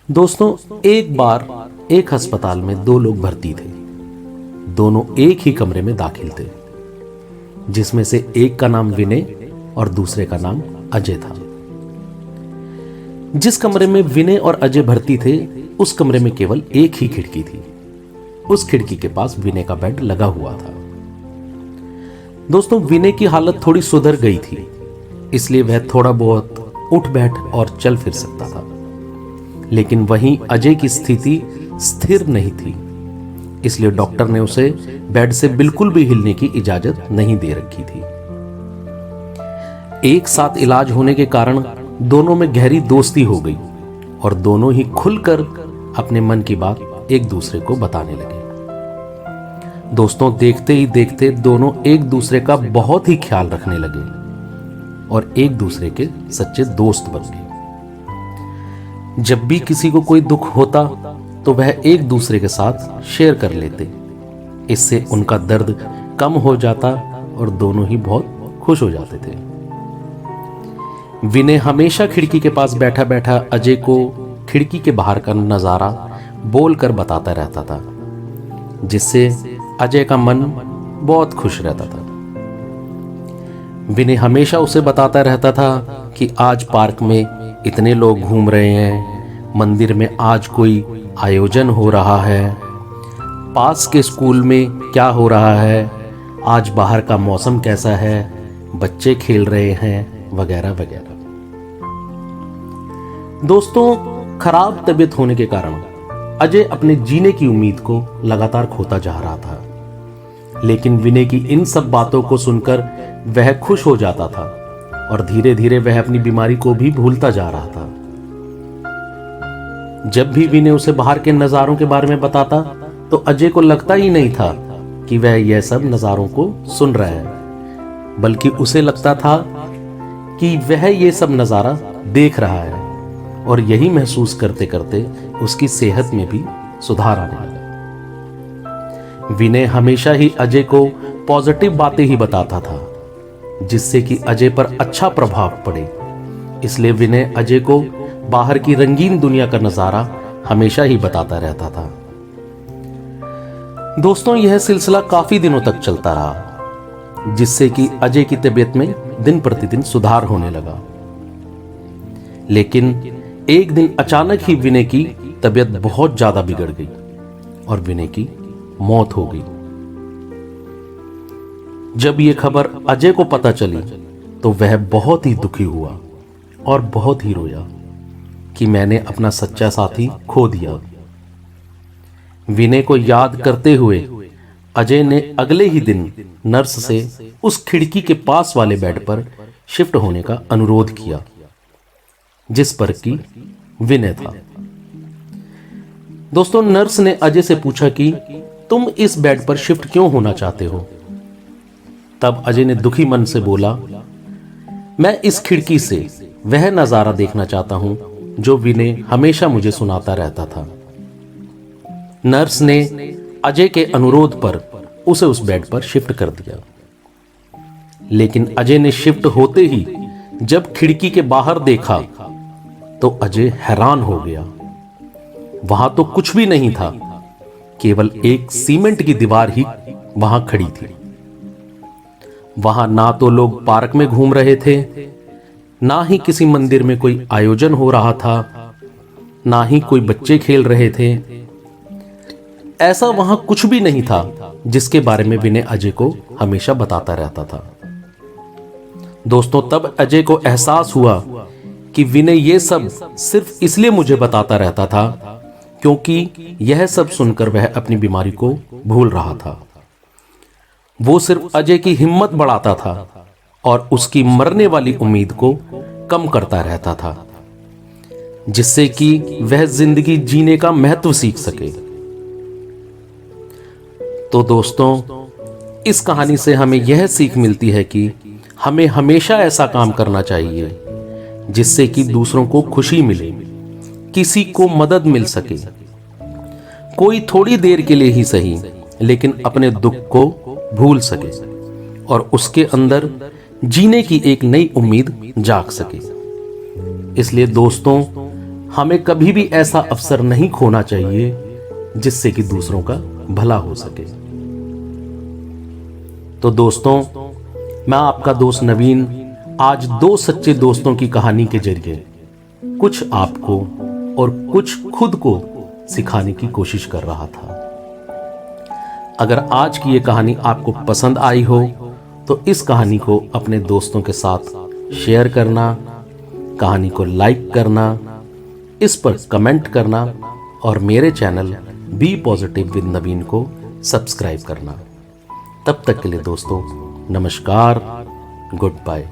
दोस्तों, एक बार एक अस्पताल में दो लोग भर्ती थे। दोनों एक ही कमरे में दाखिल थे, जिसमें से एक का नाम विनय और दूसरे का नाम अजय था। जिस कमरे में विनय और अजय भर्ती थे, उस कमरे में केवल एक ही खिड़की थी। उस खिड़की के पास विनय का बेड लगा हुआ था। दोस्तों, विनय की हालत थोड़ी सुधर गई थी, इसलिए वह थोड़ा बहुत उठ बैठ और चल फिर सकता था। लेकिन वहीं अजय की स्थिति स्थिर नहीं थी, इसलिए डॉक्टर ने उसे बेड से बिल्कुल भी हिलने की इजाजत नहीं दे रखी थी। एक साथ इलाज होने के कारण दोनों में गहरी दोस्ती हो गई और दोनों ही खुलकर अपने मन की बात एक दूसरे को बताने लगे। दोस्तों, देखते ही देखते दोनों एक दूसरे का बहुत ही ख्याल रखने लगे और एक दूसरे के सच्चे दोस्त बन गए। जब भी किसी को कोई दुख होता तो वह एक दूसरे के साथ शेयर कर लेते। इससे उनका दर्द कम हो जाता और दोनों ही बहुत खुश हो जाते थे। विनय हमेशा खिड़की के पास बैठा बैठा अजय को खिड़की के बाहर का नजारा बोलकर बताता रहता था, जिससे अजय का मन बहुत खुश रहता था। विनय हमेशा उसे बताता रहता था कि आज पार्क में इतने लोग घूम रहे हैं, मंदिर में आज कोई आयोजन हो रहा है, पास के स्कूल में क्या हो रहा है, आज बाहर का मौसम कैसा है, बच्चे खेल रहे हैं, वगैरह वगैरह। दोस्तों, खराब तबीयत होने के कारण अजय अपने जीने की उम्मीद को लगातार खोता जा रहा था। लेकिन विनय की इन सब बातों को सुनकर वह खुश हो जाता था और धीरे धीरे वह अपनी बीमारी को भी भूलता जा रहा था। जब भी विनय उसे बाहर के नजारों के बारे में बताता तो अजय को लगता ही नहीं था कि वह यह सब नजारों को सुन रहा है, बल्कि उसे लगता था कि वह यह सब नजारा देख रहा है। और यही महसूस करते करते उसकी सेहत में भी सुधार आने लगा। विनय हमेशा ही अजय को पॉजिटिव बातें ही बताता था, जिससे कि अजय पर अच्छा प्रभाव पड़े। इसलिए विनय अजय को बाहर की रंगीन दुनिया का नजारा हमेशा ही बताता रहता था। दोस्तों, यह सिलसिला काफी दिनों तक चलता रहा, जिससे कि अजय की तबीयत में दिन प्रतिदिन सुधार होने लगा। लेकिन एक दिन अचानक ही विनय की तबीयत बहुत ज्यादा बिगड़ गई और विनय की मौत हो गई। जब यह खबर अजय को पता चली तो वह बहुत ही दुखी हुआ और बहुत ही रोया कि मैंने अपना सच्चा साथी खो दिया। विनय को याद करते हुए अजय ने अगले ही दिन नर्स से उस खिड़की के पास वाले बेड पर शिफ्ट होने का अनुरोध किया, जिस पर कि विनय था। दोस्तों, नर्स ने अजय से पूछा कि तुम इस बेड पर शिफ्ट क्यों होना चाहते हो? तब अजय ने दुखी मन से बोला, मैं इस खिड़की से वह नजारा देखना चाहता हूं जो विनय हमेशा मुझे सुनाता रहता था। नर्स ने अजय के अनुरोध पर उसे उस बेड पर शिफ्ट कर दिया। लेकिन अजय ने शिफ्ट होते ही जब खिड़की के बाहर देखा तो अजय हैरान हो गया। वहां तो कुछ भी नहीं था, केवल एक सीमेंट की दीवार ही वहां खड़ी थी। वहां ना तो लोग पार्क में घूम रहे थे, ना ही किसी मंदिर में कोई आयोजन हो रहा था, ना ही कोई बच्चे खेल रहे थे। ऐसा वहां कुछ भी नहीं था जिसके बारे में विनय अजय को हमेशा बताता रहता था। दोस्तों, तब अजय को एहसास हुआ कि विनय ये सब सिर्फ इसलिए मुझे बताता रहता था क्योंकि यह सब सुनकर वह अपनी बीमारी को भूल रहा था। वो सिर्फ अजय की हिम्मत बढ़ाता था और उसकी मरने वाली उम्मीद को कम करता रहता था, जिससे कि वह जिंदगी जीने का महत्व सीख सके। तो दोस्तों, इस कहानी से हमें यह सीख मिलती है कि हमें हमेशा ऐसा काम करना चाहिए जिससे कि दूसरों को खुशी मिले, किसी को मदद मिल सके। कोई थोड़ी देर के लिए ही सही, लेकिन अपने दुख को भूल सके और उसके अंदर जीने की एक नई उम्मीद जाग सके। इसलिए दोस्तों, हमें कभी भी ऐसा अवसर नहीं खोना चाहिए जिससे कि दूसरों का भला हो सके। तो दोस्तों, मैं आपका दोस्त नवीन आज दो सच्चे दोस्तों की कहानी के जरिए कुछ आपको और कुछ खुद को सिखाने की कोशिश कर रहा था। अगर आज की ये कहानी आपको पसंद आई हो तो इस कहानी को अपने दोस्तों के साथ शेयर करना, कहानी को लाइक करना, इस पर कमेंट करना और मेरे चैनल बी पॉजिटिव विद नवीन को सब्सक्राइब करना। तब तक के लिए दोस्तों, नमस्कार, गुड बाय।